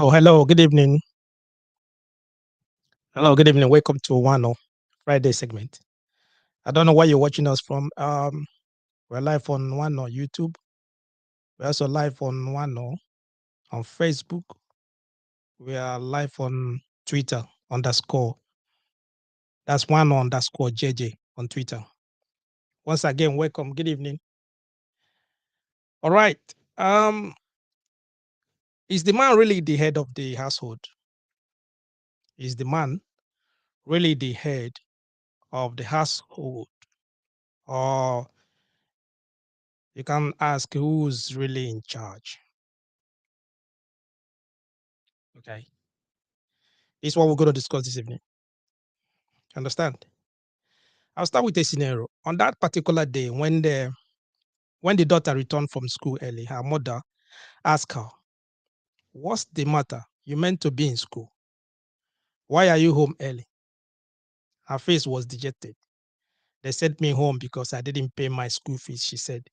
Oh, hello. Good evening. Hello. Good evening. Welcome to Wano Friday segment. I don't know where you're watching us from. We're live on Wano YouTube. We're also live on Wano on Facebook. We are live on Twitter underscore. That's Wano underscore JJ on Twitter. Once again, welcome. Good evening. All right. Is the man really the head of the household? Is the man really the head of the household? Or you can ask who's really in charge? Okay. This is what we're going to discuss this evening. Understand? I'll start with a scenario. On that particular day, when the daughter returned from school early, her mother asked her, "What's the matter? You meant to be in school. Why are you home early?" Her face was dejected. "They sent me home because I didn't pay my school fees," she said.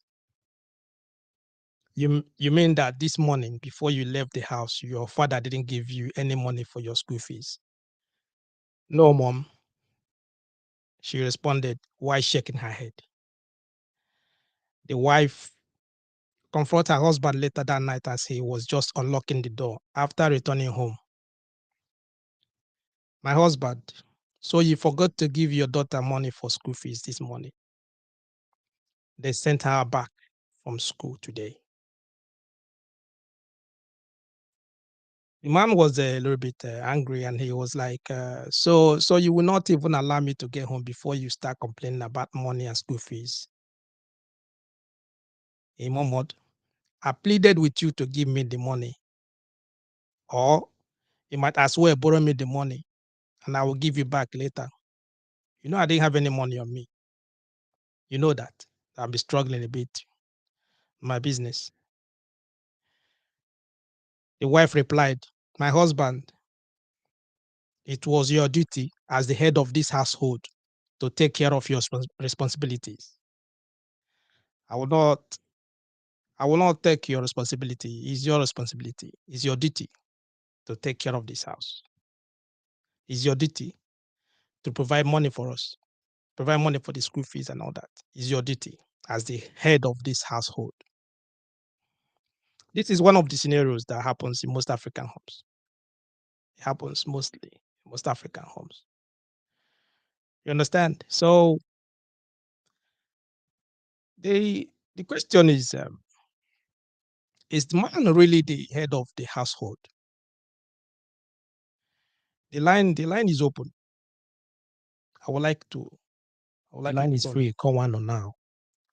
You mean that this morning, before you left the house, your father didn't give you any money for your school fees? "No, mom," she responded while shaking her head. The wife confront her husband later that night as he was just unlocking the door after returning home. "My husband, so you forgot to give your daughter money for school fees this morning. They sent her back from school today." The man was a little bit angry, and he was like, so you will not even allow me to get home before you start complaining about money and school fees?" He murmured, "I pleaded with you to give me the money, or you might as well borrow me the money and I will give you back later. You know I didn't have any money on me. You know that. I'll be struggling a bit in my business." The wife replied, "My husband, it was your duty as the head of this household to take care of your responsibilities. I will not I will not take your responsibility. It's your responsibility. It's your duty to take care of this house. It's your duty to provide money for us, provide money for the school fees and all that. It's your duty as the head of this household." This is one of the scenarios that happens in most African homes. It happens mostly in most African homes. You understand? So the question is the man really the head of the household? The line is open. I would like to I would The like you line to is call me free. Call one on now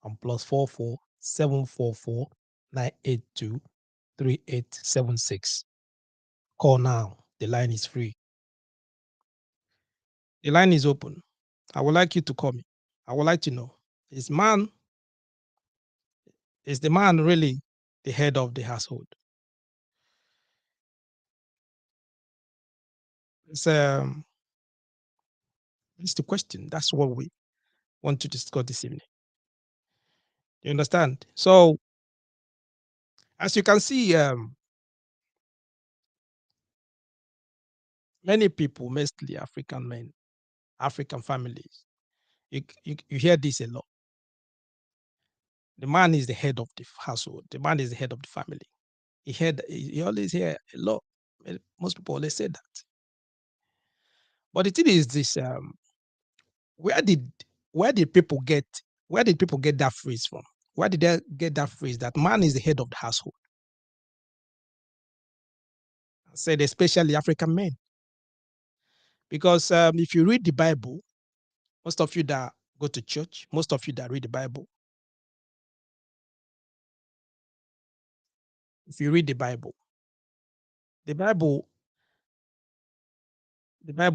on +44 744 982 3876. Call now. The line is free. The line is open. I would like you to call me. I would like to know, is man is the man really the head of the household? It's it's the question. That's what we want to discuss this evening. You understand? So as you can see, many people, mostly African men, African families, you hear this a lot. The man is the head of the household. The man is the head of the family. You always hear a lot. Most people always say that. But the thing is this: where did where did people get where did people get that phrase from? Where did they get that phrase that man is the head of the household? I said especially African men, because if you read the Bible, most of you that go to church, most of you that read the Bible, if you read the Bible, the Bible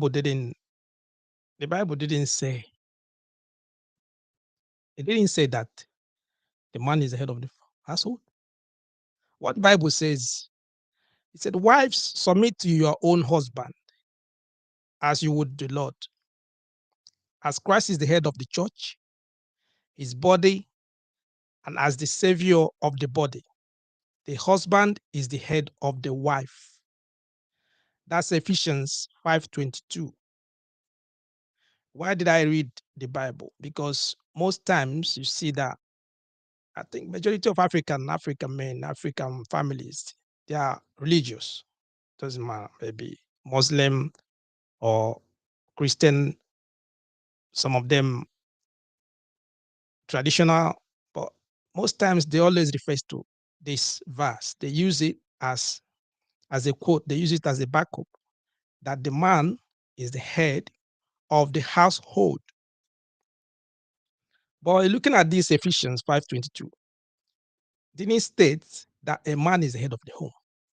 didn't the Bible didn't say it didn't say that the man is the head of the household. What the Bible says, it said, "Wives, submit to your own husband as you would the Lord. As Christ is the head of the church, his body, and as the savior of the body, the husband is the head of the wife." That's Ephesians 5:22. Why did I read the Bible? Because most times you see that I think majority of African men, African families, they are religious. Doesn't matter, maybe Muslim or Christian, some of them traditional, but most times they always refer to this verse. They use it as a quote, they use it as a backup that the man is the head of the household. But looking at this Ephesians 5:22, didn't state that a man is the head of the home.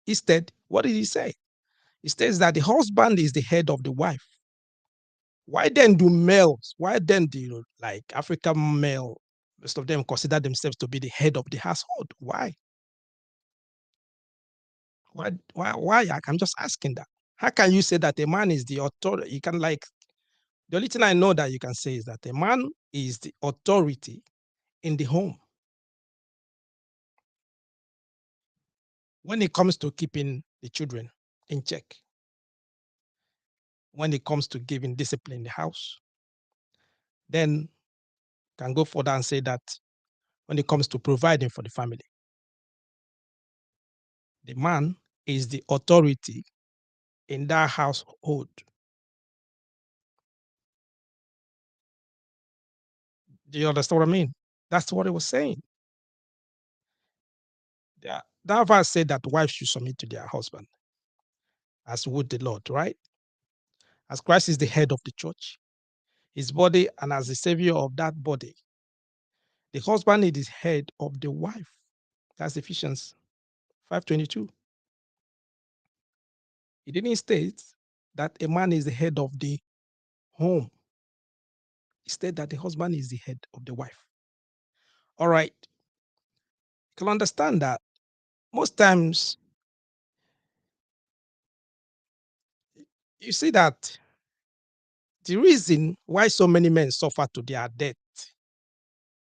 Instead, what did he say? He states that the husband is the head of the wife. Why then do males, why then do like African male, most of them consider themselves to be the head of the household? Why? Why? I'm just asking that. How can you say that a man is the authority? You can like, the only thing I know that you can say is that a man is the authority in the home when it comes to keeping the children in check, when it comes to giving discipline in the house. Then can go further and say that when it comes to providing for the family, the man is the authority in that household. Do you understand what I mean? That's what it was saying. Yeah. That verse said that wives should submit to their husband as would the Lord, right? As Christ is the head of the church, his body, and as the savior of that body, the husband is the head of the wife. That's Ephesians 5:22. It didn't state that a man is the head of the home. It stated that the husband is the head of the wife. All right. You can understand that most times you see that the reason why so many men suffer to their death,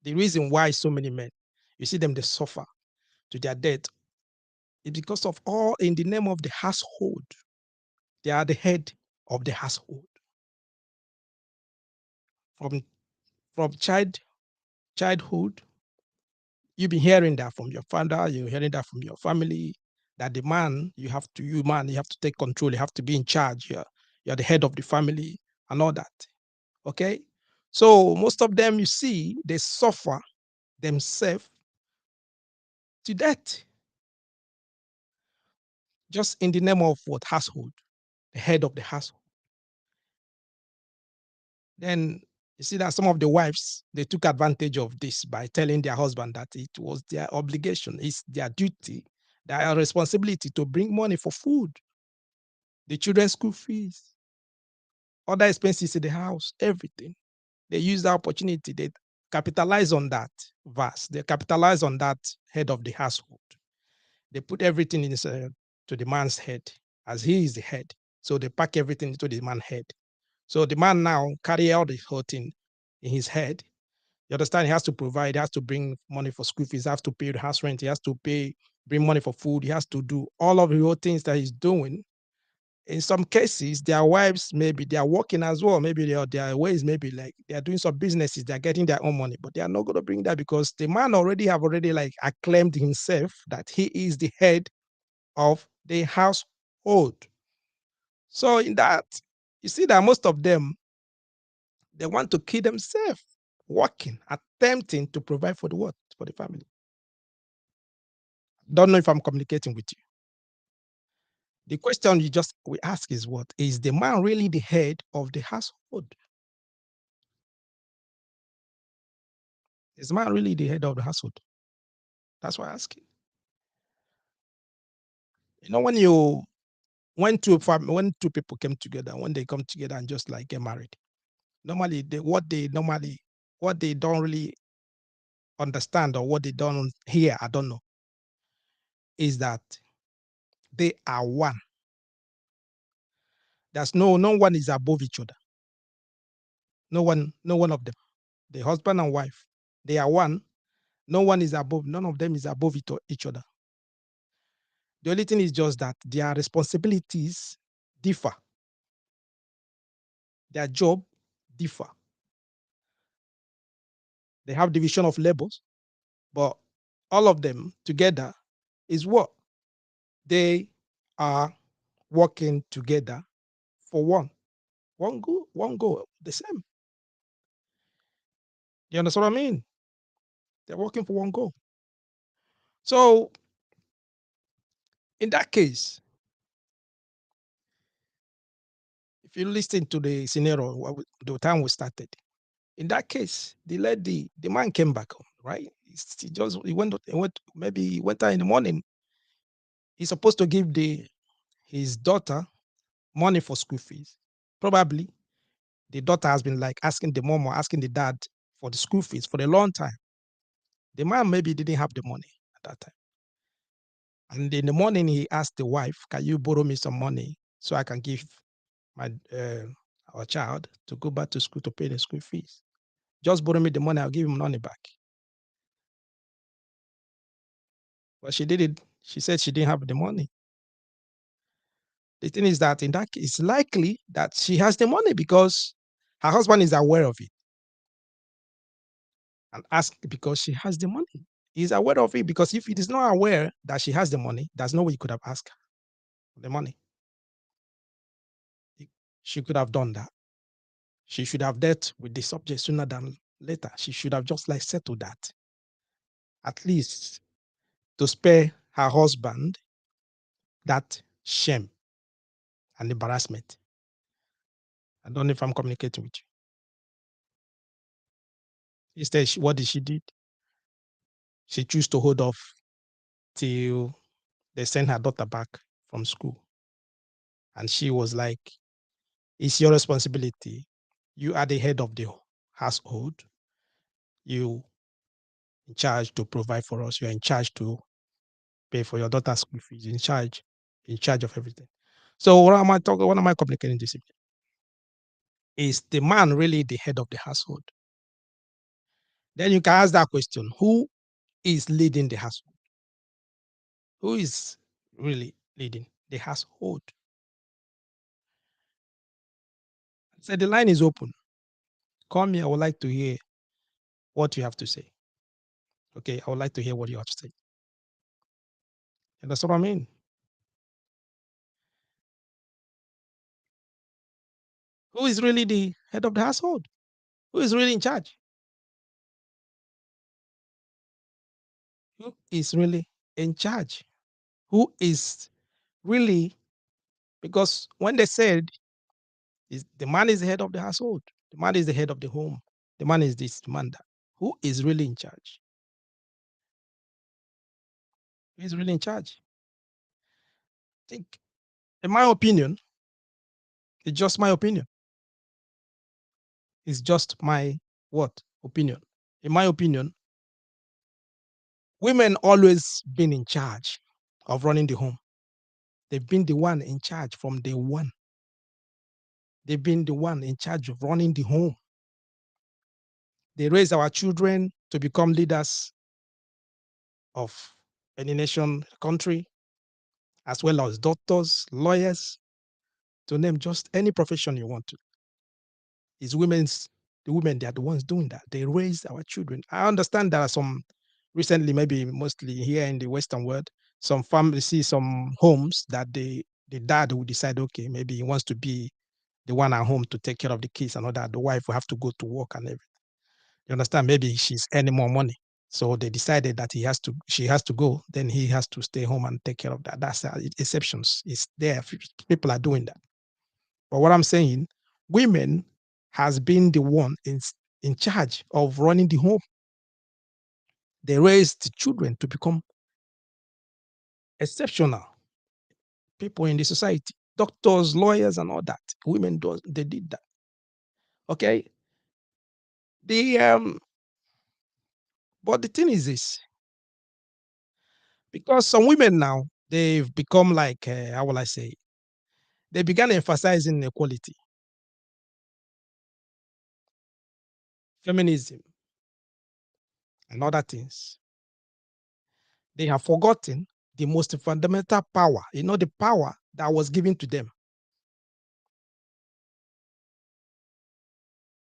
the reason why so many men, you see them, they suffer to their death, is because of all in the name of the household. They are the head of the household. From from childhood, you've been hearing that from your father, you're hearing that from your family, that the man, you have to take control, you have to be in charge, you're the head of the family and all that. Okay? So most of them, you see, they suffer themselves to death just in the name of what? Household, the head of the household. Then you see that some of the wives, they took advantage of this by telling their husband that it was their obligation, it's their duty, their responsibility to bring money for food, the children's school fees, other expenses in the house, everything. They use the opportunity, they capitalize on that verse, they capitalize on that head of the household. They put everything to the man's head as he is the head. So they pack everything into the man's head. So the man now carry out the whole thing in his head. You understand? He has to provide, he has to bring money for school fees, he has to pay the house rent, he has to bring money for food, he has to do all of the whole things that he's doing. In some cases, their wives, maybe they are working as well. Maybe their ways, maybe like they are doing some businesses, they're getting their own money, but they are not going to bring that because the man already like acclaimed himself that he is the head of the household. So in that, you see that most of them, they want to kill themselves, working, attempting to provide for the what? For the family. Don't know if I'm communicating with you. The question we ask is what? Is the man really the head of the household? Is man really the head of the household? That's why I ask you. You know, when two people came together, when they come together and just like get married, normally what they don't really understand or what they don't hear, I don't know, is that they are one. There's no one is above each other. No one of them. The husband and wife, they are one. No one is above, none of them is above each other. The only thing is just that their responsibilities differ. Their job differ. They have division of labors, but all of them together is what? They are working together for one goal, the same. You understand what I mean? They're working for one goal. So in that case, if you listen to the scenario, the time we started, in that case, the man came back home, right? Maybe he went out in the morning. He's supposed to give his daughter money for school fees. Probably the daughter has been like asking the mom or asking the dad for the school fees for a long time. The man maybe didn't have the money at that time. And in the morning, he asked the wife, "Can you borrow me some money so I can give my our child to go back to school to pay the school fees? Just borrow me the money, I'll give him money back." But she did it. She said she didn't have the money. The thing is that in that case, it's likely that she has the money because her husband is aware of it and asked because she has the money. He's aware of it because if he is not aware that she has the money, there's no way he could have asked her for the money. She could have done that. She should have dealt with the subject sooner than later. She should have just like settled that, at least to spare her husband that shame and embarrassment. I don't know if I'm communicating with you. Instead, what did she do? She chose to hold off till they sent her daughter back from school. And she was like, "It's your responsibility. You are the head of the household. You in charge to provide for us. You're in charge to pay for your daughter's school fees. In charge of everything." So what am I talking? What am I communicating this evening? Is the man really the head of the household? Then you can ask that question: who is leading the household? Who is really leading the household? So the line is open. Call me. I would like to hear what you have to say. Okay, I would like to hear what you have to say. And that's what I mean. Who is really the head of the household? Who is really in charge? Who is really in charge? Who is really, because when they said is the man is the head of the household, the man is the head of the home, the man is this, the man that. Who is really in charge? Who is really in charge? I think, in my opinion, it's just my opinion. It's just my what? Opinion. In my opinion, women always been in charge of running the home. They've been the one in charge from day one. They've been the one in charge of running the home. They raise our children to become leaders of any nation, country, as well as doctors, lawyers, to name just any profession you want to. It's the women, they are the ones doing that. They raise our children. I understand there are some recently, maybe mostly here in the Western world, some families see some homes that the dad will decide, okay, maybe he wants to be the one at home to take care of the kids and all that. The wife will have to go to work and everything. You understand? Maybe she's earning more money. So they decided that she has to go, then he has to stay home and take care of that. That's exceptions. It's there. People are doing that. But what I'm saying, women has been the one in charge of running the home. They raised the children to become exceptional people in the society. Doctors, lawyers, and all that. Women do they did that. Okay. The but the thing is this, because some women now they've become like how will I say, they began emphasizing equality, feminism, and other things. They have forgotten the most fundamental power, the power that was given to them.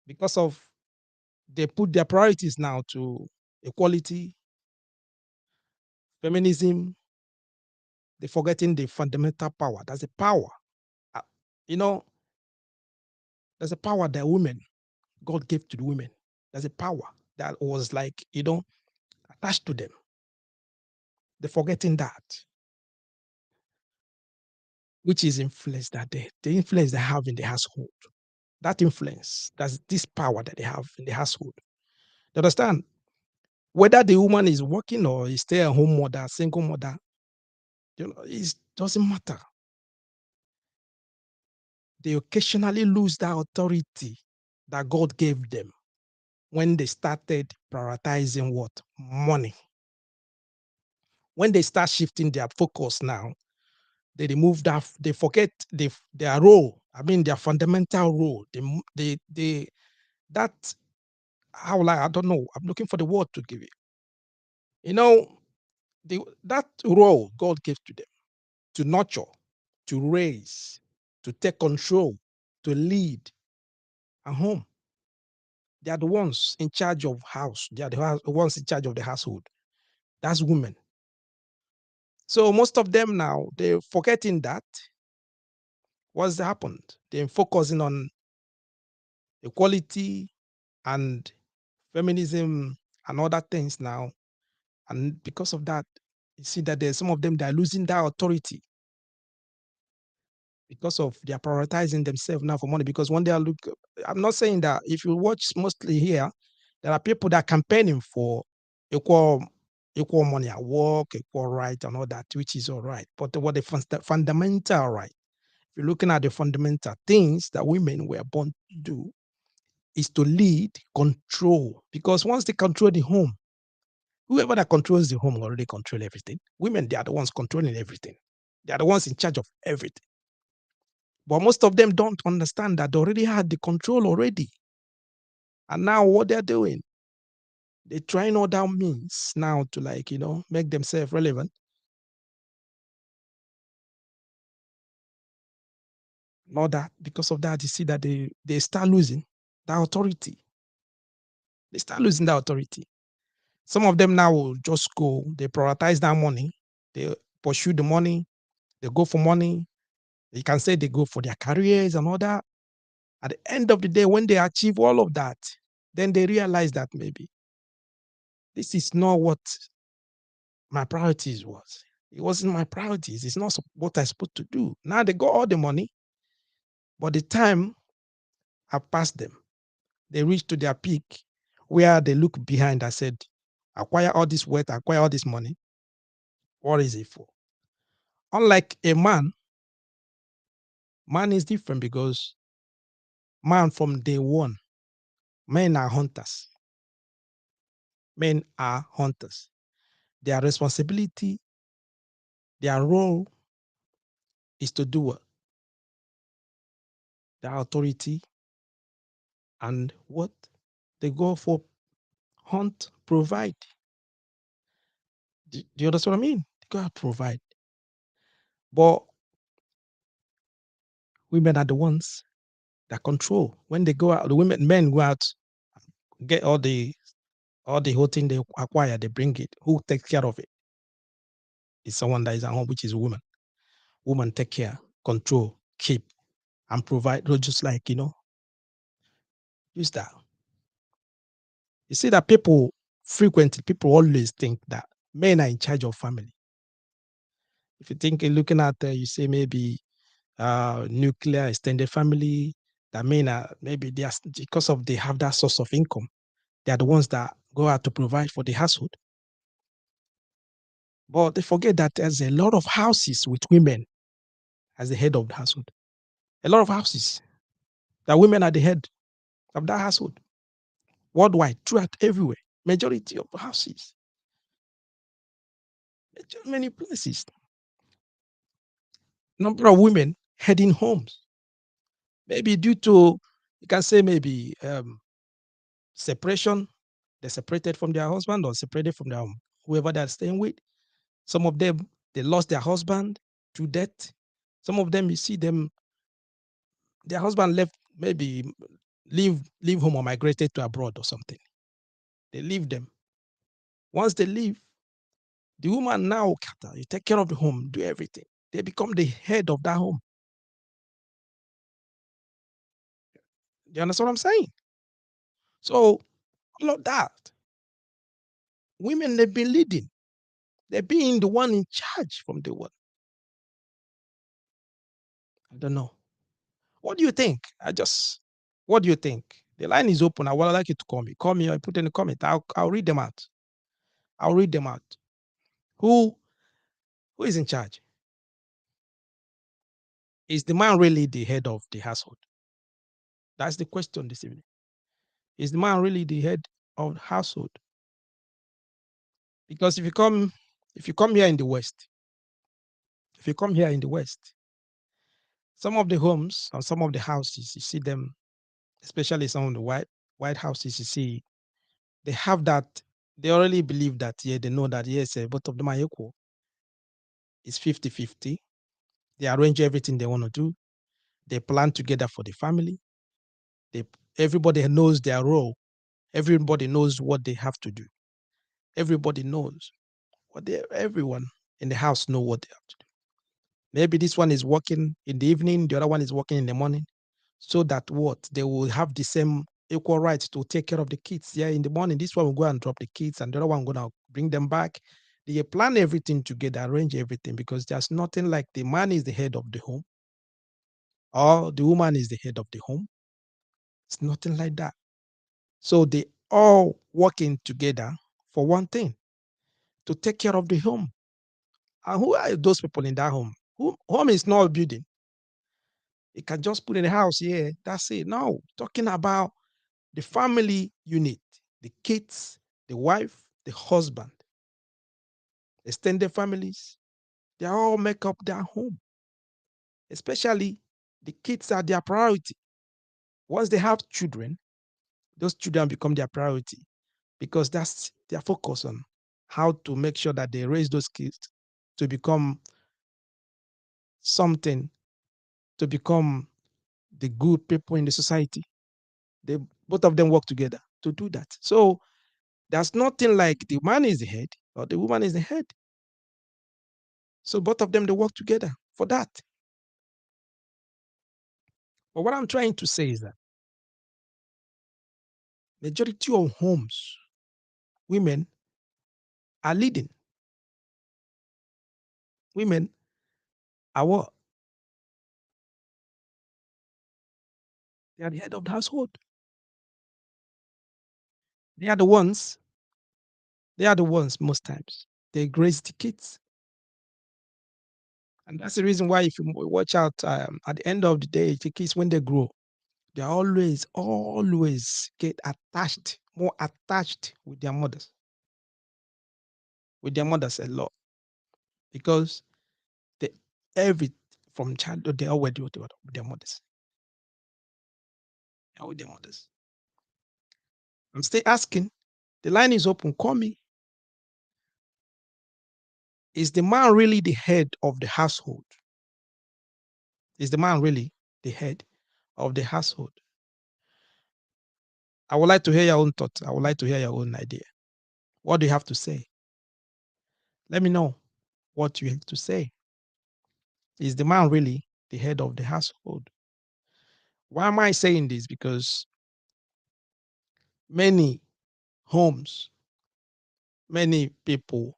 because of they put their priorities now to equality, feminism. They're forgetting the fundamental power. That's a power. Uh, You know, there's a power that women, God gave to the women. There's a power that was like, attached to them. They're forgetting that, which is influence that the influence they have in the household. That influence, that's this power that they have in the household. You understand? Whether the woman is working or is stay-at-home mother, single mother, it doesn't matter. They occasionally lose that authority that God gave them when they started prioritizing what? Money. When they start shifting their focus now, they remove that, they forget their role. I mean, their fundamental role. That, how like, I don't know. I'm looking for the word to give it. You know, that role God gave to them to nurture, to raise, to take control, to lead a home. They are the ones in charge of house. They are the ones in charge of the household. That's women. So most of them now, they're forgetting that. What's happened? They're focusing on equality and feminism and other things now. And because of that, you see that there's some of them that are losing that authority because of they are prioritizing themselves now for money. Because when they are I'm not saying that if you watch mostly here, there are people that are campaigning for equal equal money at work, equal right, and all that, which is all right. But what the fundamental right, if you're looking at the fundamental things that women were born to do, is to lead, control. Because once they control the home, whoever that controls the home already control everything. Women, they are the ones controlling everything. They are the ones in charge of everything. But most of them don't understand that they already had the control already. And now what they're doing, they're trying all that means now to like, make themselves relevant. Not that because of that, you see that they start losing that authority. They start losing that authority. Some of them now will just go, they prioritize that money, they pursue the money, they go for money. You can say they go for their careers and all that. At the end of the day, when they achieve all of that, then they realize that maybe this is not what my priorities was. It wasn't my priorities. It's not what I supposed to do. Now they got all the money, but the time have passed them. They reach to their peak where they look behind and said, acquire all this wealth, acquire all this money. What is it for? Unlike a man is different because man from day one, men are hunters. Men are hunters. Their responsibility, their role is to do what? Their authority and what? They go for hunt, provide. Do you understand what I mean? They go out provide. But women are the ones that control. When they go out, men go out, get all the whole thing they acquire, they bring it. Who takes care of it? It's someone that is at home, which is a woman. Woman take care, control, keep, and provide. Not just like, use that. You see that people always think that men are in charge of family. If you think looking at, you say maybe nuclear extended family, that men are maybe they are because of they have that source of income. They are the ones that go out to provide for the household. But they forget that there's a lot of houses with women as the head of the household. A lot of houses that women are the head of that household. Worldwide, throughout everywhere. Majority of houses, many places. Number of women heading homes. Maybe due to, you can say maybe separation. They separated from their husband or separated from their whoever they're staying with. Some of them, they lost their husband to death. Some of them, you see them, their husband left maybe leave home or migrated to abroad or something. They leave them. Once they leave, the woman now, you take care of the home, do everything. They become the head of that home. Do you understand what I'm saying? So all of that, women, they've been leading. They're being the one in charge from the one. I don't know. What do you think? What do you think? The line is open. I would like you to call me. Call me or put in a comment. I'll read them out. I'll read them out. Who who is in charge? Is the man really the head of the household? That's the question this evening. Is the man really the head of the household? Because if you come here in the West, if you come here in the West, some of the homes and some of the houses, you see them, especially some of the white houses, you see, they have that, they already believe that, yeah, they know that, yes, both of them are equal. It's 50-50. They arrange everything they want to do. They plan together for the family. They Everybody knows their role. Everybody knows what they have to do. Everybody knows everyone in the house know what they have to do. Maybe this one is working in the evening, the other one is working in the morning, so that what they will have the same equal rights to take care of the kids. Yeah, in the morning, this one will go and drop the kids, and the other one gonna bring them back. They plan everything together, arrange everything, because there's nothing like the man is the head of the home or the woman is the head of the home. It's nothing like that. So they all working together for one thing, to take care of the home. And who are those people in that home? Home is not a building. You can just put in a house here. That's it. No, talking about the family unit, the kids, the wife, the husband, extended families. They all make up their home. Especially the kids are their priority. Once they have children, those children become their priority, because that's their focus on how to make sure that they raise those kids to become something, to become the good people in the society. They Both of them work together to do that. So there's nothing like the man is the head or the woman is the head. So both of them, they work together for that. But what I'm trying to say is that majority of homes, women are leading. Women are what? They are the head of the household. They are the ones, they are the ones most times. They raise the kids. And that's the reason why, if you watch out, at the end of the day, the kids, when they grow, they always get attached, more attached with their mothers a lot, because they every from childhood they already with their mothers. They are with their mothers. I'm still asking. The line is open. Call me. Is the man really the head of the household? Is the man really the head of the household? I would like to hear your own thoughts. I would like to hear your own idea. What do you have to say? Let me know what you have to say. Is the man really the head of the household? Why am I saying this? Because many homes, many people,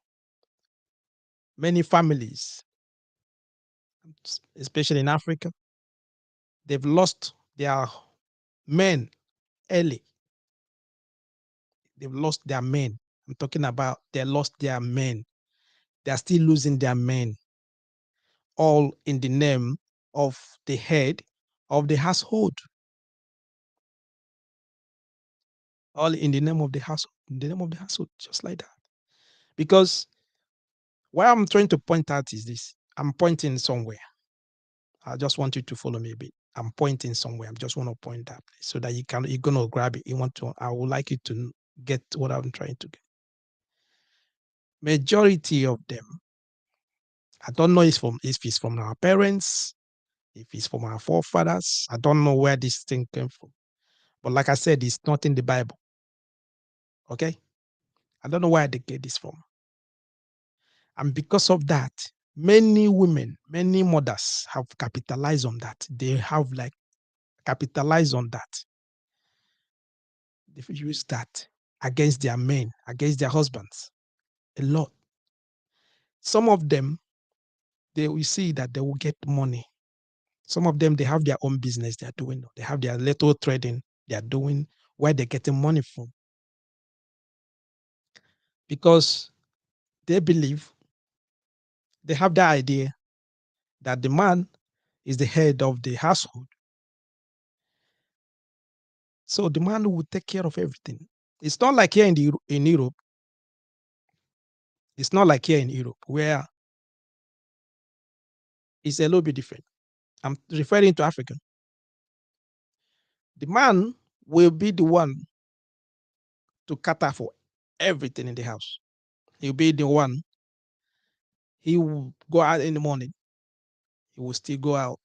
many families, especially in Africa, they've lost their men early. They've lost their men. I'm talking about they lost their men. They're still losing their men, all in the name of the head of the household. All in the name of the household, in the name of the household, just like that. Because what I'm trying to point out is this. I'm pointing somewhere. I just want you to follow me a bit. I'm pointing somewhere. I just want to point that so that you're gonna grab it. I would like you to get what I'm trying to get. Majority of them, I don't know if it's from our parents, if it's from our forefathers. I don't know where this thing came from. But like I said, it's not in the Bible. Okay? I don't know where they get this from. And because of that, many women, many mothers have capitalized on that. They have like capitalized on that. They've used that against their men, against their husbands. A lot. Some of them, they will see that they will get money. Some of them, they have their own business they are doing. They have their little trading they are doing where they're getting money from. Because they believe, they have the idea that the man is the head of the household. So the man will take care of everything. It's not like here in Europe. It's not like here in Europe where it's a little bit different. I'm referring to Africa. The man will be the one to cater for everything in the house. He'll be the one. He will go out in the morning. He will still go out.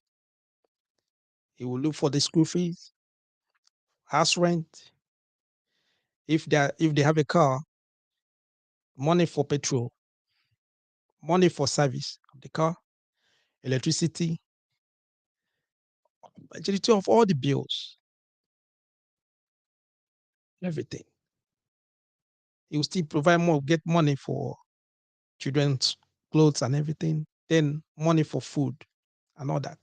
He will look for the school fees, house rent. If they have a car, money for petrol, money for service of the car, electricity, majority of all the bills, everything. He will still provide more, get money for children's clothes and everything, then money for food and all that.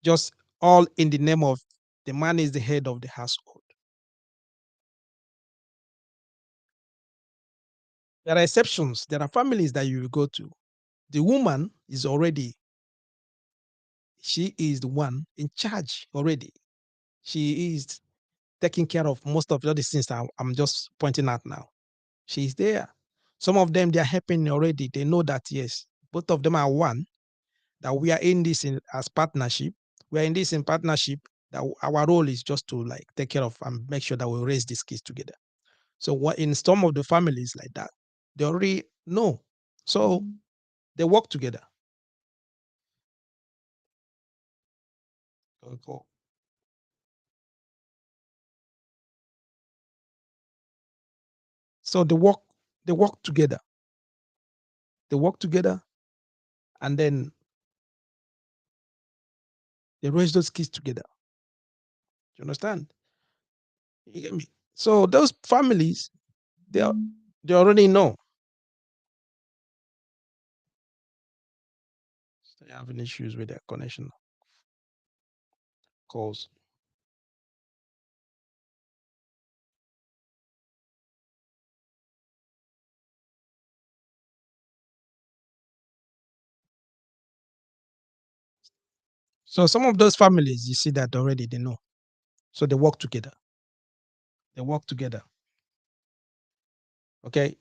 Just all in the name of the man is the head of the household. There are exceptions. There are families that you will go to. The woman is already, she is the one in charge already. She is taking care of most of the things that I'm just pointing out now. She's there. Some of them, they are helping already. They know that, yes, both of them are one, that we are in this as partnership. We are in this in partnership, that our role is just to like take care of and make sure that we raise these kids together. So what in some of the families like that, they already know. So they work together. Okay. So they work together. They work together and then they raise those kids together. Do you understand? You get me? So those families, they already know. They're having issues with their connection calls. So some of those families, you see that already they know. So they work together. They work together. Okay.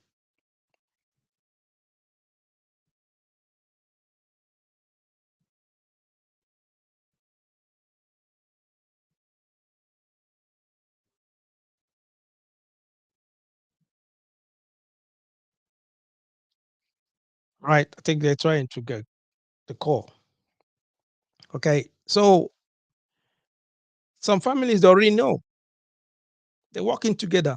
Right. I think they're trying to get the call. Okay. So some families they already know. They're working together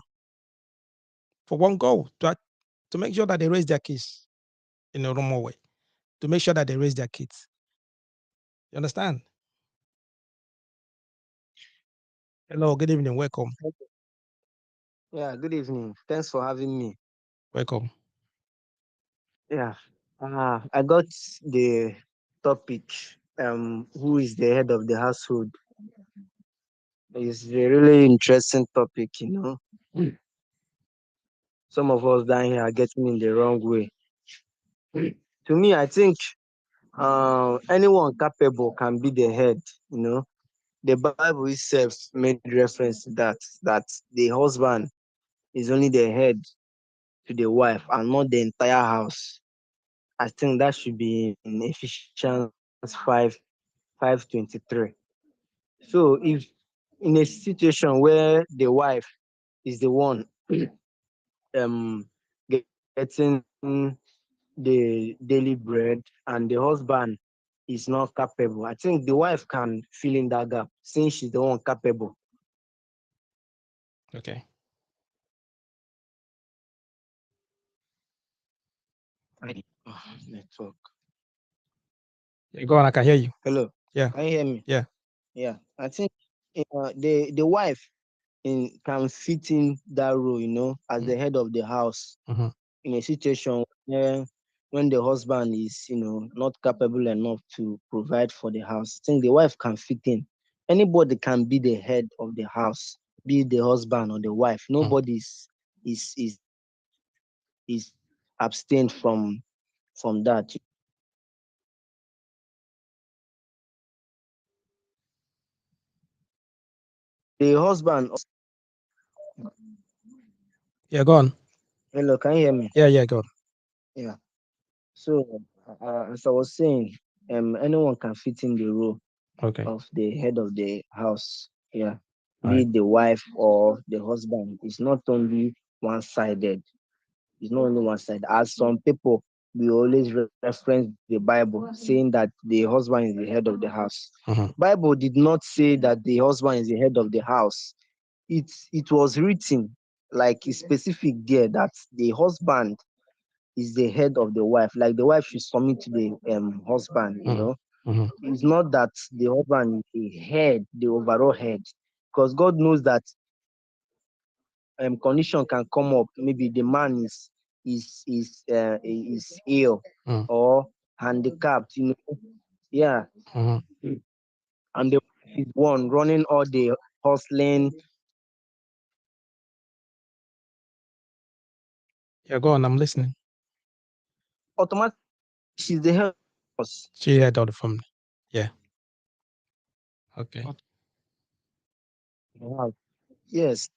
for one goal to make sure that they raise their kids in a normal way. To make sure that they raise their kids. You understand? Hello, good evening. Welcome. Yeah, good evening. Thanks for having me. Welcome. Yeah. I got the topic. Who is the head of the household? It's a really interesting topic. Some of us down here are getting in the wrong way. To me, I think anyone capable can be the head. You know, the Bible itself made reference to that the husband is only the head to the wife and not the entire house. I think that should be in Ephesians 5:23. So if in a situation where the wife is the one um getting the daily bread and the husband is not capable, I think the wife can fill in that gap since she's the one capable. Okay. Network. Yeah, go on. I can hear you. Hello, Yeah. can you hear me? Yeah. Yeah, I think the wife can fit in that role, as the head of the house Mm-hmm. in a situation where when the husband is, not capable enough to provide for the house. I think the wife can fit in. Anybody can be the head of the house, be it the husband or the wife. Mm. Nobody is abstained from that. The husband. Yeah, go on. Hello, can you hear me? Yeah, yeah, go on. Yeah. So, as I was saying, anyone can fit in the role Okay. of the head of the house. Yeah, All be right. it the wife or the husband. It's not only one-sided. It's not only one side. As some people, we always reference the Bible, saying that the husband is the head of the house. Mm-hmm. Bible did not say that the husband is the head of the house. It was written like it's specific there that the husband is the head of the wife. Like the wife should submit to the husband. Mm-hmm. Mm-hmm. It's not that the husband is the head, the overall head, because God knows that condition can come up. Maybe the man is ill Mm. or handicapped. Yeah, Mm-hmm. and the wife is one running all the hustling. Yeah, go on. I'm listening. Automatically, she's the head of the house. She had all the family. Yeah. Okay. Yes,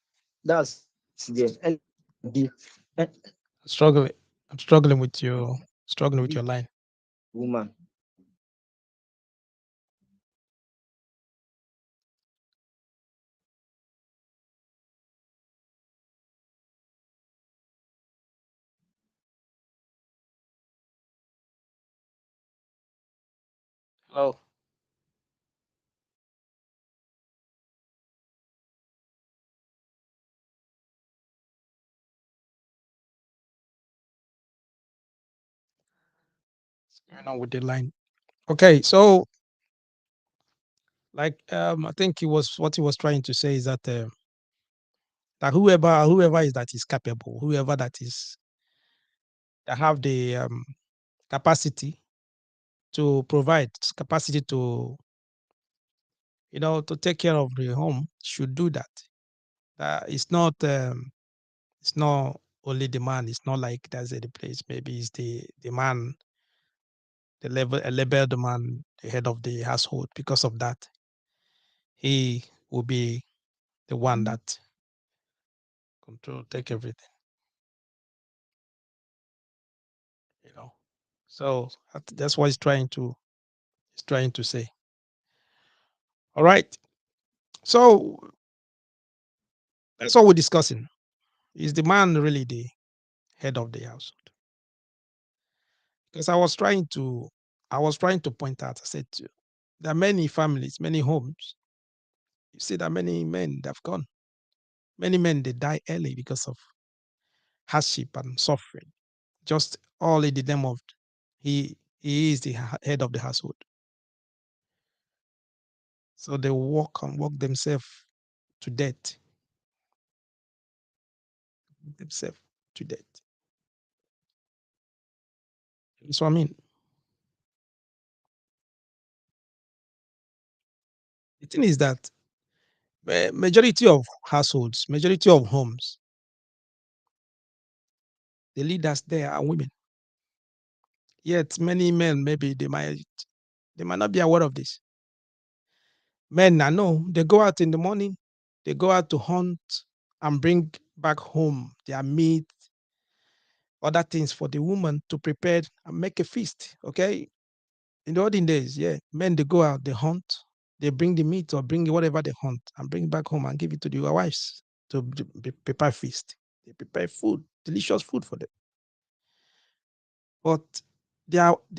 that's there. And the Struggling. I'm struggling with your line. woman. Hello. What's going on with the line? Okay, so like I think he was what he was trying to say is that whoever is that is capable, whoever that have the capacity to provide, capacity to to take care of the home should do that. It's not only the man. It's not like that's the place. Maybe it's the man, a labeled man, the head of the household. Because of that, he will be the one that control, take everything. You know. So that's what he's trying to say. All right. So that's what we're discussing. Is the man really the head of the household? Because I was trying to point out. I said there are many families, many homes. You see that many men that have gone. Many men they die early because of hardship and suffering. Just all in the name of he is the head of the household. So they work themselves to death. Themselves to death. That's what I mean. The thing is that majority of households, majority of homes, the leaders there are women. Yet many men maybe they might not be aware of this. Men I know they go out in the morning, they go out to hunt and bring back home their meat, other things for the woman to prepare and make a feast. Okay. In the olden days, yeah, men they go out, they hunt, they bring the meat or bring whatever they hunt and bring back home and give it to the wives to prepare feast. They prepare food, delicious food for them. But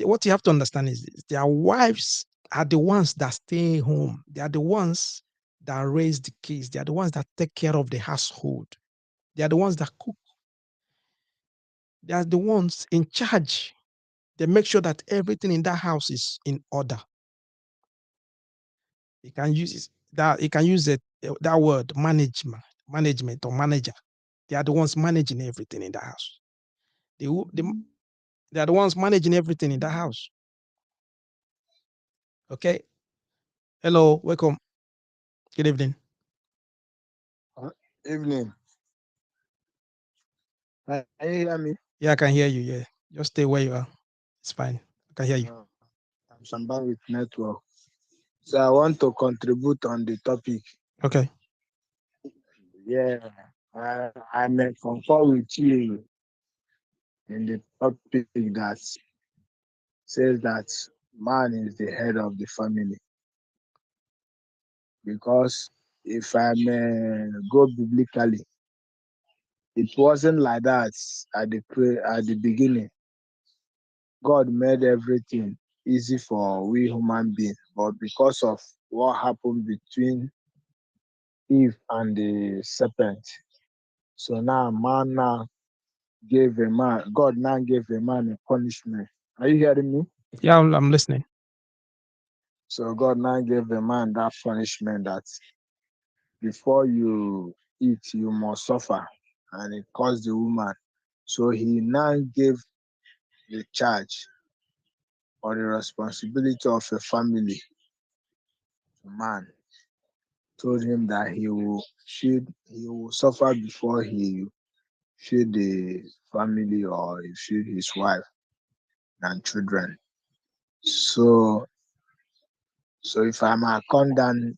what you have to understand is this, their wives are the ones that stay home. They are the ones that raise the kids. They are the ones that take care of the household. They are the ones that cook. They are the ones in charge. They make sure that everything in that house is in order. You can use that. You can use it, that word management or manager. They are the ones managing everything in the house. They are the ones managing everything in the house. Okay. Hello, welcome. Good evening. Evening. Can you hear me? Yeah, I can hear you. Yeah, just stay where you are. It's fine. I can hear you. I'm some with network. So I want to contribute on the topic. Okay. Yeah, I may concur with you in the topic that says that man is the head of the family. Because if I may go biblically, it wasn't like that at the beginning. God made everything easy for we human beings, but because of what happened between Eve and the serpent, so now God now gave a man a punishment. Are you hearing me? Yeah, I'm listening. So God now gave a man that punishment that before you eat, you must suffer, and it caused the woman. So he now gave the charge or the responsibility of a family to man. Told him that he will suffer before he feed the family or he feed his wife and children. So so if I'm a come down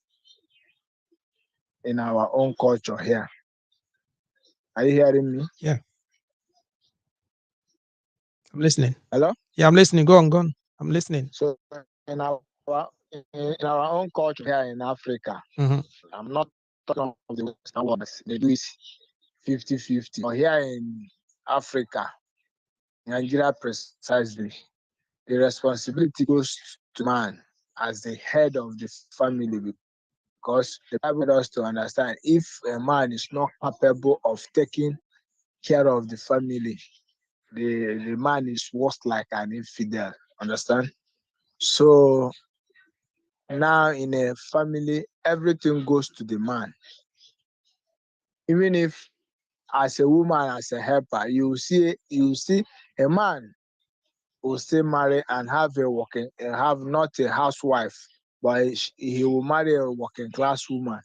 in our own culture here, are you hearing me? Yeah, I'm listening. Hello? Yeah, I'm listening. Go on, go on. I'm listening. So in our own culture here in Africa, Mm-hmm. I'm not talking of the Western world, they do it 50-50. But here in Africa, Nigeria precisely, the responsibility goes to man as the head of the family because the Bible wants us to understand if a man is not capable of taking care of the family, the man is worse like an infidel. Understand? So now in a family, everything goes to the man. Even if as a woman, as a helper, you see a man will still marry and have have not a housewife, but he will marry a working class woman.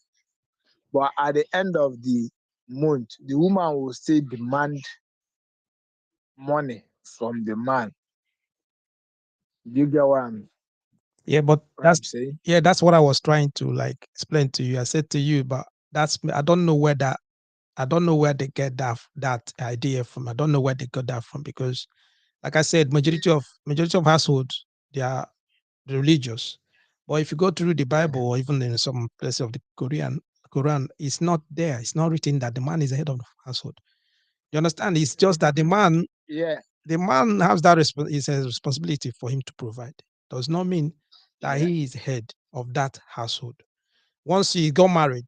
But at the end of the month, the woman will still demand money from the man. Do you get Yeah, but what I'm saying? that's what I was trying to like explain to you. I said to you, but I don't know where they get that idea from. I don't know where they got that from because, like I said, majority of households, they are religious. But if you go through the Bible or even in some places of the Quran, it's not there. It's not written that the man is the head of the household. You understand? It's just that Yeah, the man has is a responsibility for him to provide. Does not mean that yeah. he is head of that household. Once he got married,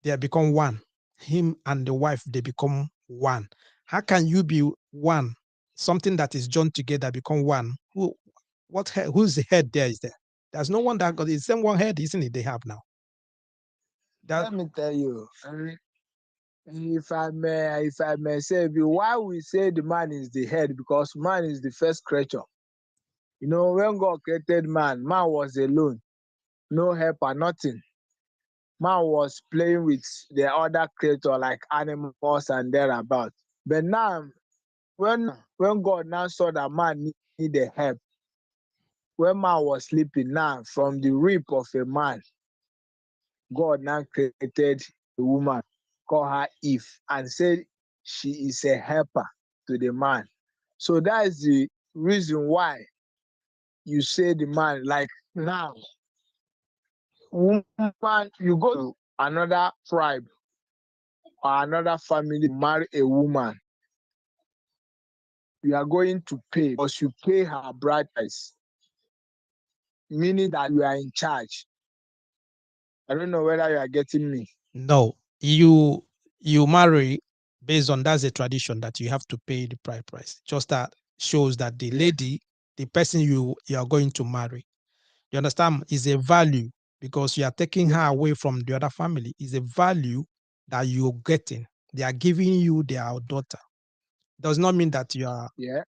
they become one. Him and the wife, they become one. How can you be one? Something that is joined together become one. Who's the head there is there? There's no one that got the same one head, isn't it? They have now. That Let me tell you, if I may say, why we say the man is the head because man is the first creature. You know, when God created man was alone, no helper, nothing. Man was playing with the other creature like animals and thereabout. But now, when God now saw that man needed help, when man was sleeping now from the rib of a man, God now created a woman, called her Eve, and said she is a helper to the man. So that is the reason why you say the man, like now, woman, you go to another tribe or another family, marry a woman, you are going to pay because you pay her bride price, meaning that you are in charge. I don't know whether you are getting me. No, you marry based on that's a tradition that you have to pay the bride price. Just that shows that the Yeah. lady, the person you are going to marry, you understand, is a value because you are taking Yeah. her away from the other family. Is a value that you're getting. They are giving you their daughter. Does not mean that you are. Yeah.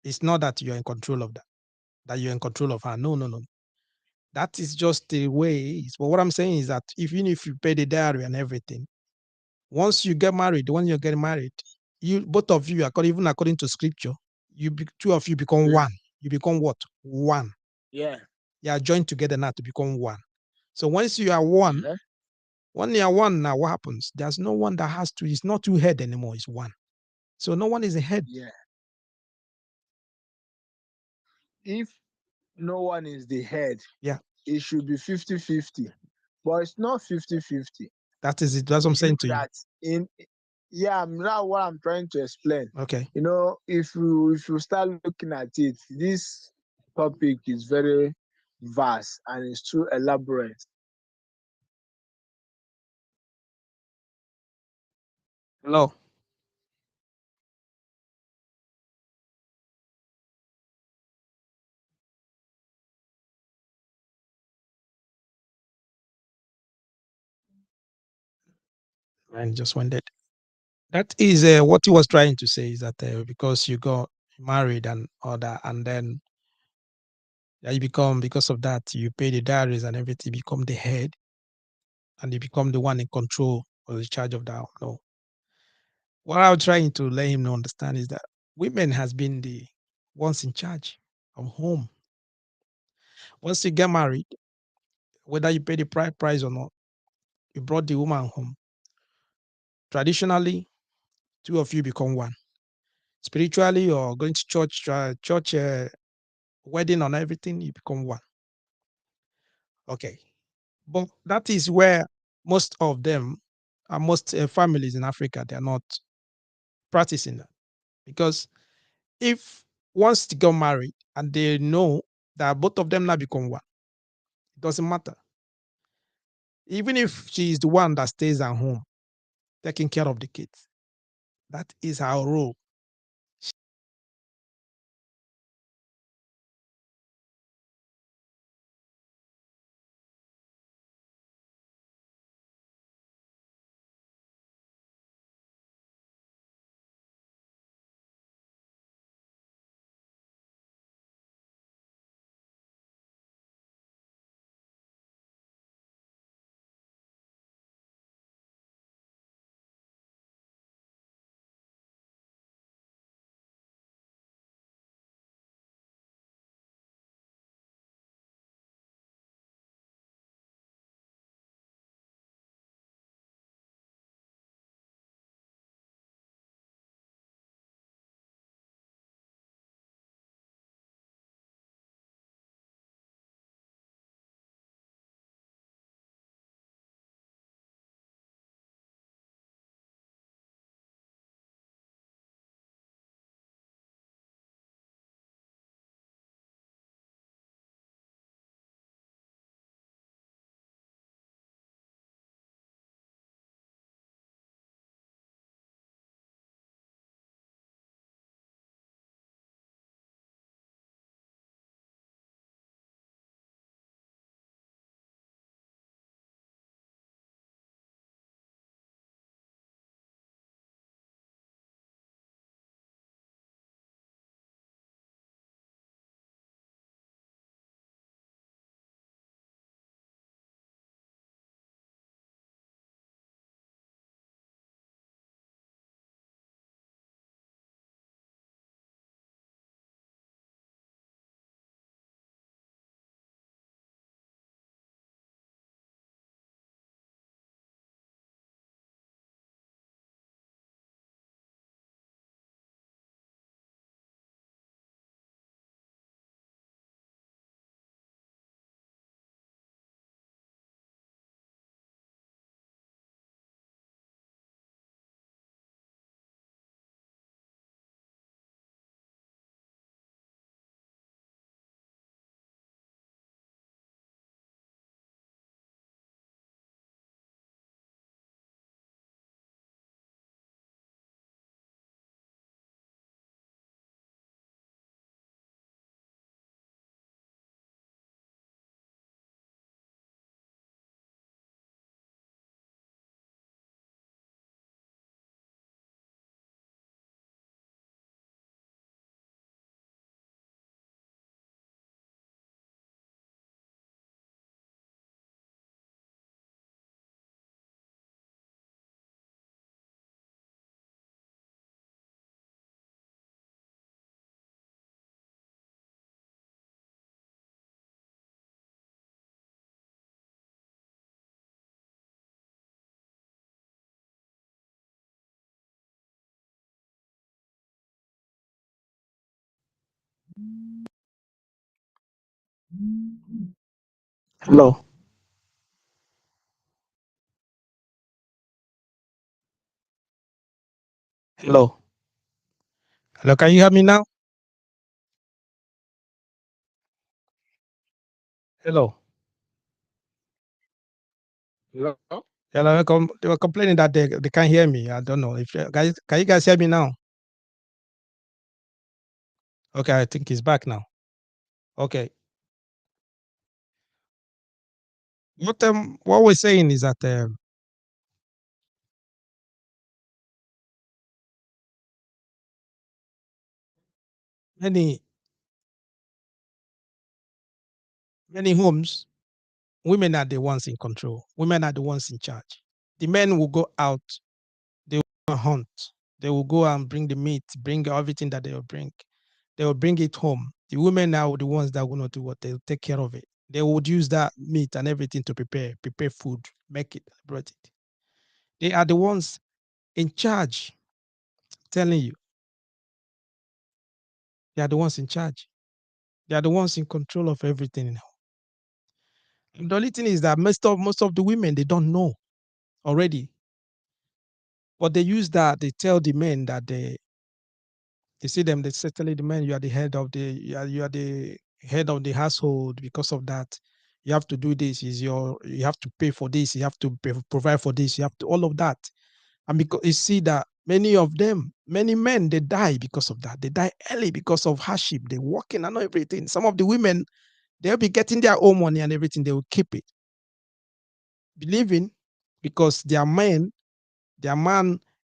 It's not that you're in control of that. That you're in control of her. No, no, no. That is just the way it is. But what I'm saying is that even if you pay the dowry and everything, once you get married, when you're getting married, you both of you, even according to scripture, two of you become Yeah. one. You become what? One. Yeah. You are joined together now to become one. So once you are one, Uh-huh. when you are one now, what happens? There's no one that has to, it's not two head anymore, it's one. So no one is a head. Yeah. If no one is the head, Yeah, it should be 50-50. But it's not 50-50. that is it. That's what I'm You saying know to you. that in yeah, now what I'm trying to explain. Okay. If you start looking at it, this topic is very vast and it's too elaborate. Hello. And just wondered. That is what he was trying to say is that because you got married and all that, and then you become, because of that, you pay the diaries and everything, become the head, and you become the one in control or the charge of that. No. What I'm trying to let him know understand is that women has been the ones in charge of home. Once you get married, whether you pay the price or not, you brought the woman home. Traditionally, two of you become one. Spiritually, or going to church wedding and everything, you become one. Okay. But that is where most of them, most families in Africa, they're not practicing that. Because if once they get married and they know that both of them now become one, it doesn't matter. Even if she is the one that stays at home taking care of the kids, that is her role. Hello. Hello. Hello. Can you hear me now? Hello. Hello? Hello. They were complaining that they can't hear me. I don't know if guys can you guys hear me now? Okay, I think he's back now. Okay. What we're saying is that many many homes, women are the ones in control. Women are the ones in charge. The men will go out, they will hunt, they will go and bring the meat, bring everything that they will bring. They will bring it home. The women are the ones that will not do what they will take care of it. They would use that meat and everything to prepare food, make it, brought it. They are the ones in charge, telling you. They are the ones in charge. They are the ones in control of everything. And the only thing is that most of the women they don't know already. But they use that, they tell the men that they see them, they say telling the men you are the head of you are the head of the household. Because of that, you have to do this, you have to pay for this, you have to provide for this, you have to all of that. And because you see that many of them, many men, they die because of that. They die early because of hardship. They're working and everything. Some of the women, they'll be getting their own money and everything, they will keep it. Believing because their man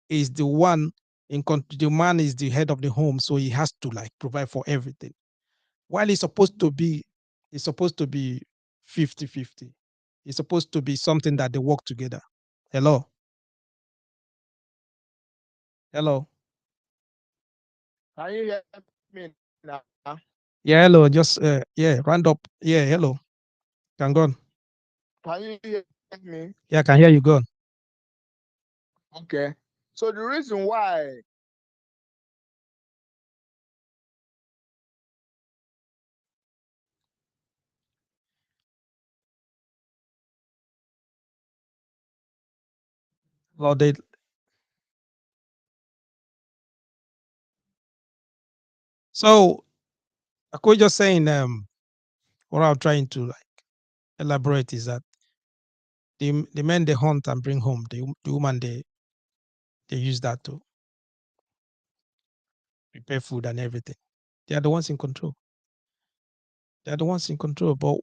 is the one the man is the head of the home, so he has to like provide for everything. While it's supposed to be 50-50. It's supposed to be something that they work together. Hello. Hello. Can you hear me now? Yeah, hello. Just yeah, round up. Yeah, hello. Can go on. Can you hear me? Yeah, I can hear you go on. Okay. So the reason why Well, they so I could just saying what I'm trying to like elaborate is that the men they hunt and bring home, the woman they use that to prepare food and everything. They are the ones in control. They are the ones in control. But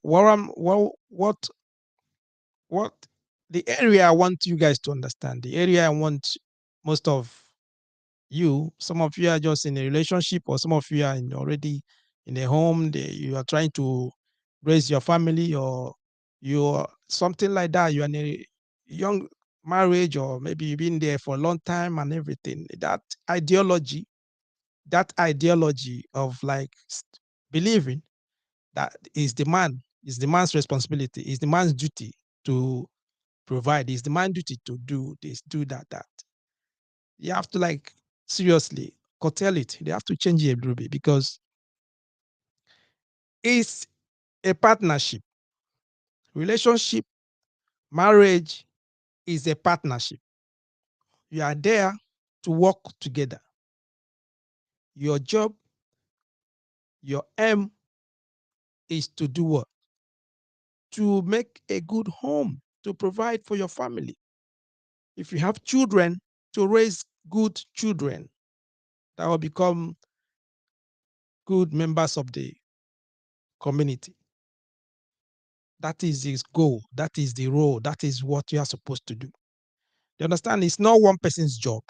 what the area I want you guys to understand, the area I want most of some of you are just in a relationship, or some of you are already in a home, you are trying to raise your family, or you're something like that. You're in a young marriage, or maybe you've been there for a long time and everything. Ideology, that ideology of like believing that is the man's responsibility, is the man's duty to provide, is the man's duty to do this, do that. You have to like seriously curtail it. They have to change it a little bit because it's a partnership. Relationship, marriage is a partnership. You are there to work together. Your job, your aim is to do what? To make a good home, to provide for your family. If you have children, to raise good children that will become good members of the community. That is his goal. That is the role. That is what you are supposed to do. You understand? It's not one person's job.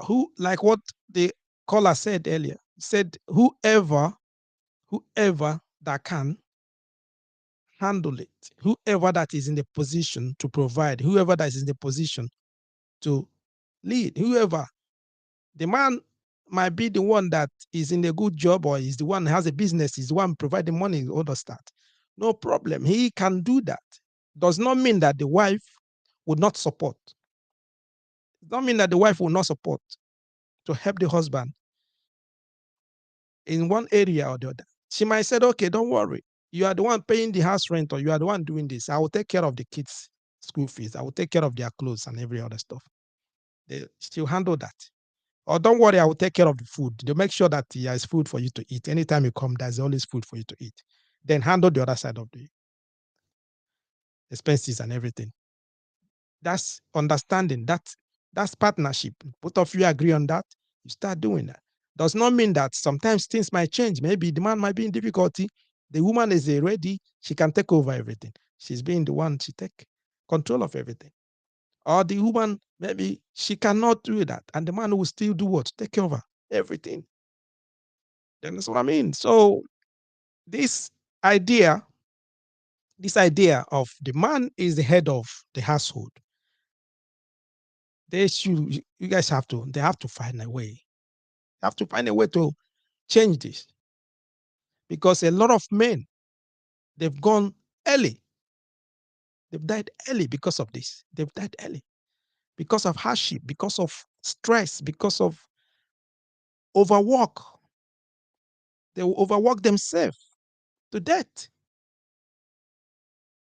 Who, like what the caller said earlier, said whoever that can handle it, whoever that is in the position to provide, whoever that is in the position to lead, whoever, the man might be the one that is in a good job, or is the one who has a business, is the one providing money, all of that. No problem. He can do that. Does not mean that the wife would not support. Does not mean that the wife will not support to help the husband. in one area or the other. She might say, okay, don't worry. You are the one paying the house rent, or you are the one doing this. I will take care of the kids' school fees. I will take care of their clothes and every other stuff. She'll handle that. Or don't worry, I will take care of the food. They'll make sure that there is food for you to eat. Anytime you come, there's always food for you to eat. Then handle the other side of the expenses and everything. That's understanding. That's partnership. Both of you agree on that. You start doing that. Does not mean that sometimes things might change. Maybe the man might be in difficulty. The woman is ready. She can take over everything. She's being the one to take control of everything. Or the woman, maybe she cannot do that. And the man will still do what? Take over everything. Then that's what I mean. So this idea, this idea of the man is the head of the household, you guys they have to find a way. You have to find a way to change this, because a lot of men, they've gone early. They've died early because of this. They've died early because of hardship, because of stress, because of overwork. They will overwork themselves to death.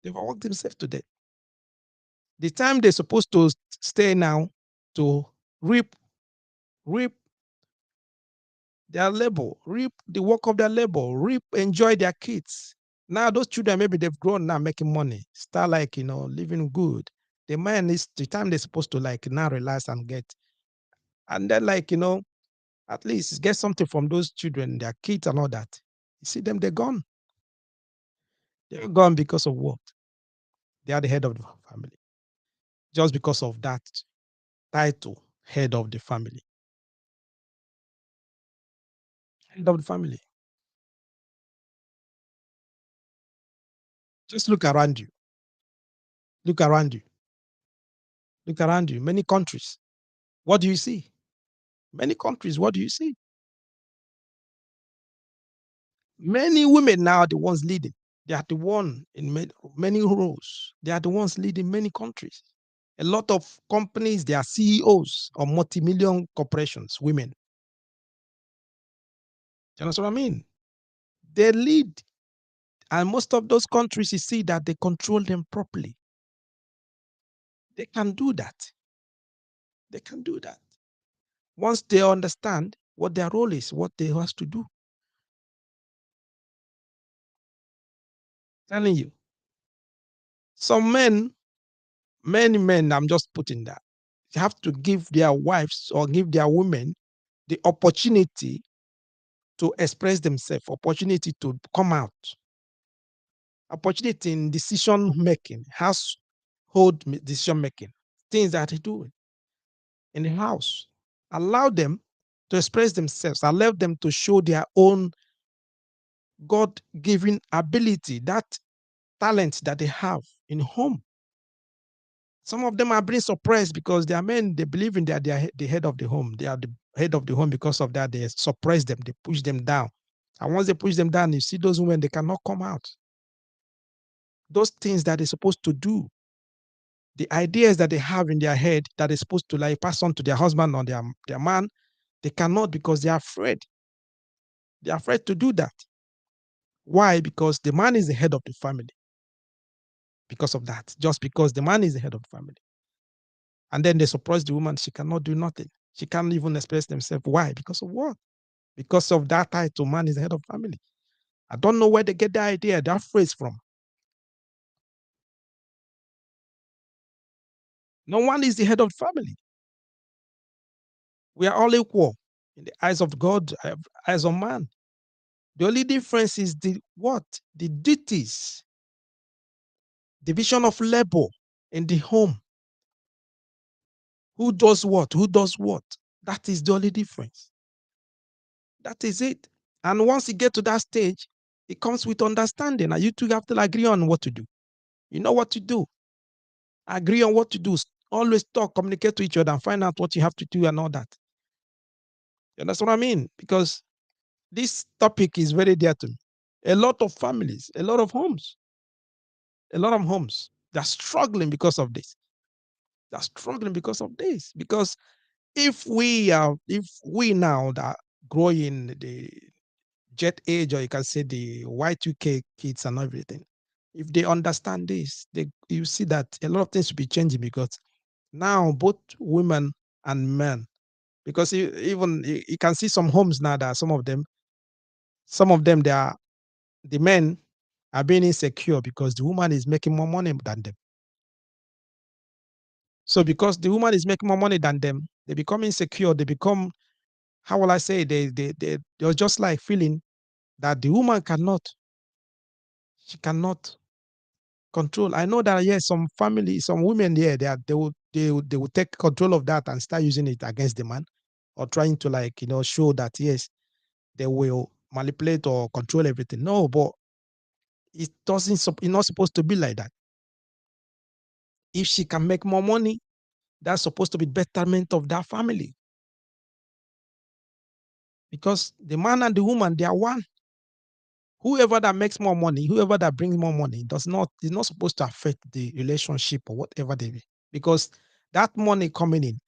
They overwork themselves to death. The time they're supposed to stay now to reap reap their labor, reap the work of their labor, reap, enjoy their kids. Now those children, maybe they've grown now making money, start like, living good. The man is the time they're supposed to like now relax and get, and then like, at least get something from those children, their kids and all that. You see them, they're gone. They're gone because of what? They are the head of the family. Just because of that title, head of the family. Head of the family. Just look around you. Look around you. Look around you. Many countries. What do you see? Many countries, what do you see? Many women now are the ones leading. They are the one in many roles. They are the ones leading many countries. A lot of companies, they are CEOs of multi-million corporations, women. Do you understand what I mean? They lead. And most of those countries, you see that they control them properly. They can do that. They can do that. Once they understand what their role is, what they have to do. Telling you. Some men, many men, I'm just putting that, they have to give their wives or give their women the opportunity to express themselves, opportunity to come out, opportunity in decision making, household decision making, things that they do in the house. Allow them to express themselves, allow them to show their own God given ability, that talent that they have in home. Some of them are being suppressed because they are men, they believe in that they are the head of the home. They are the head of the home. Because of that, they suppress them, they push them down. And once they push them down, you see those women, they cannot come out. Those things that they're supposed to do, the ideas that they have in their head that they're supposed to like pass on to their husband or their man, they cannot because they are afraid. They're afraid to do that. Why? Because the man is the head of the family. Because of that, just because the man is the head of the family. And then they suppress the woman, she cannot do nothing. She can't even express themselves. Why? Because of what? Because of that title, man is the head of family. I don't know where they get the idea, that phrase from. No one is the head of the family. We are all equal in the eyes of God, eyes of man. The only difference is the what? The duties, division of labor in the home. Who does what? Who does what? That is the only difference. That is it. And once you get to that stage, it comes with understanding. And you two have to agree on what to do. You know what to do. Agree on what to do. Always talk, communicate to each other, and find out what you have to do and all that. And that's what I mean. Because this topic is very dear to me. A lot of families, a lot of homes, they're struggling because of this. They're struggling because of this. Because if we now that grow in jet age, or you can say the Y2K kids and everything, if they understand this, you see that a lot of things will be changing, because now both women and men, because even you can see some homes now that some of them the men are being insecure because the woman is making more money than them. So because the woman is making more money than them, they become insecure. They become, how will I say, they're just like feeling that the woman she cannot control. I know that, yes, some family, some women here, they will take control of that and start using it against the man, or trying to, like, show that, yes, they will manipulate or control everything. No, but it's not supposed to be like that. If she can make more money, that's supposed to be betterment of that family, because the man and the woman, they are one. Whoever that makes more money, whoever that brings more money, is not supposed to affect the relationship or whatever they be, because that money coming in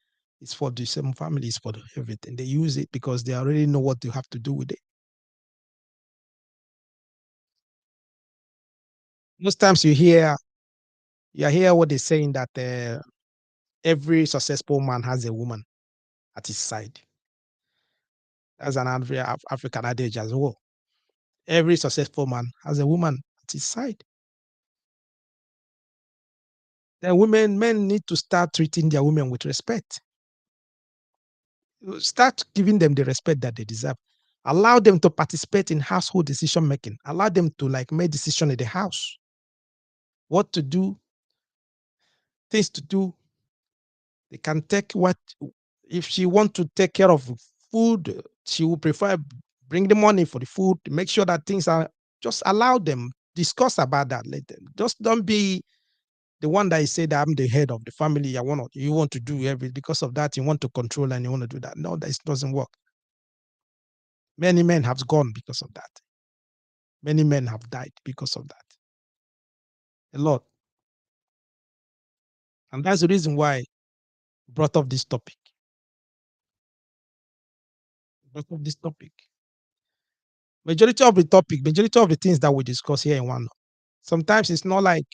is for the same family, is for everything. They use it because they already know what they have to do with it. Most times you hear what they're saying, that every successful man has a woman at his side. That's an African adage as well. Every successful man has a woman at his side. Then men need to start treating their women with respect. Start giving them the respect that they deserve. Allow them to participate in household decision making. Allow them to, like, make decision in the house, what to do, things to do. They can take what, if she want to take care of food, she will prefer bring the money for the food. Make sure that things are, just allow them discuss about that later. Just don't be the one that is say that I'm the head of the family. You want to do everything, because of that you want to control and you want to do that. No, that doesn't work. Many men have gone because of that. Many men have died because of that. A lot. And that's the reason why I brought up this topic. Brought up this topic. Majority of the things that we discuss here in one. Sometimes it's not like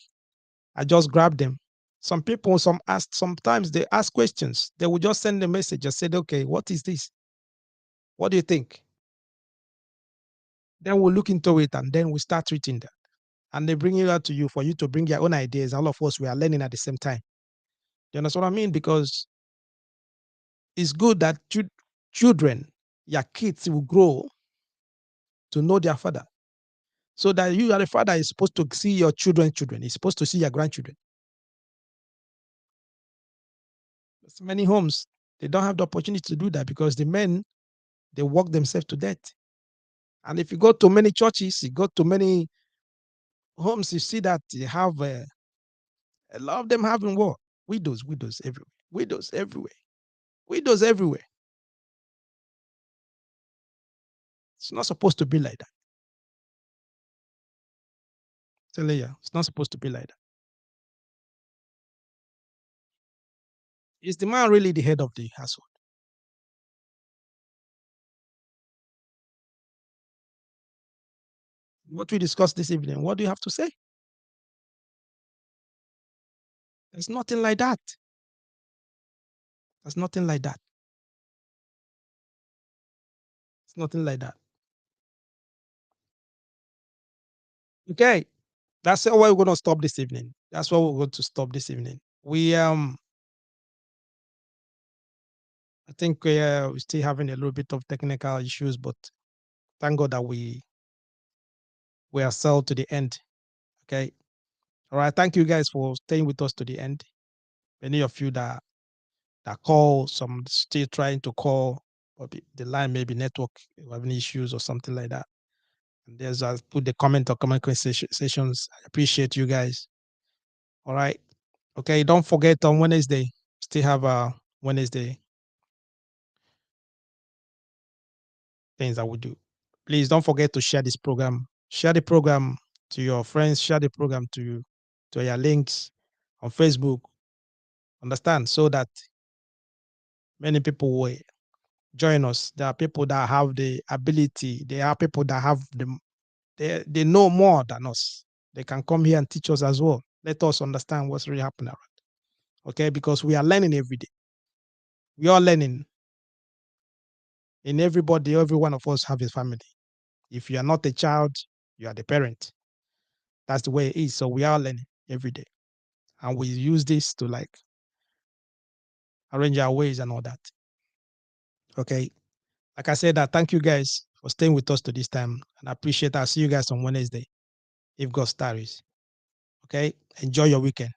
I just grab them. Sometimes they ask questions. They will just send a message and say, okay, what is this? What do you think? Then we'll look into it, and then we start treating that. And they bring it out to you for you to bring your own ideas. All of us, we are learning at the same time. You understand what I mean? Because it's good that children, your kids, will grow to know their father. So that you, as a father, is supposed to see your children. You're supposed to see your grandchildren. So many homes, they don't have the opportunity to do that because the men, they work themselves to death. And if you go to many churches, you go to many homes, you see that they have a lot of them having war. Widows everywhere. Widows everywhere. Widows everywhere. It's not supposed to be like that. Tell you, it's not supposed to be like that. Is the man really the head of the household? What we discussed this evening, what do you have to say? There's nothing like that. There's nothing like that. It's nothing like that. Okay. That's why we're going to stop this evening. That's why we're going to stop this evening. I think we're still having a little bit of technical issues, but thank God that we are sold to the end. Okay. All right. Thank you guys for staying with us to the end. Many of you that call, some still trying to call, but the line may be network having issues or something like that. And there's put the comment or comment sessions. I appreciate you guys. All right. Okay. Don't forget, on Wednesday, still have a Wednesday things that we do. Please don't forget to share this program. Share the program to your friends. Share the program to your links on Facebook. Understand? So that many people will join us. There are people that have the ability. There are people that have they know more than us. They can come here and teach us as well. Let us understand what's really happening around. Okay, because we are learning every day. We are learning. In everybody, every one of us have a family. If you are not a child, you are the parent. That's the way it is. So we are learning every day. And we use this to like arrange our ways and all that. Okay. Like I said, thank you guys for staying with us to this time. And I appreciate that. I'll see you guys on Wednesday if God starts. Okay. Enjoy your weekend.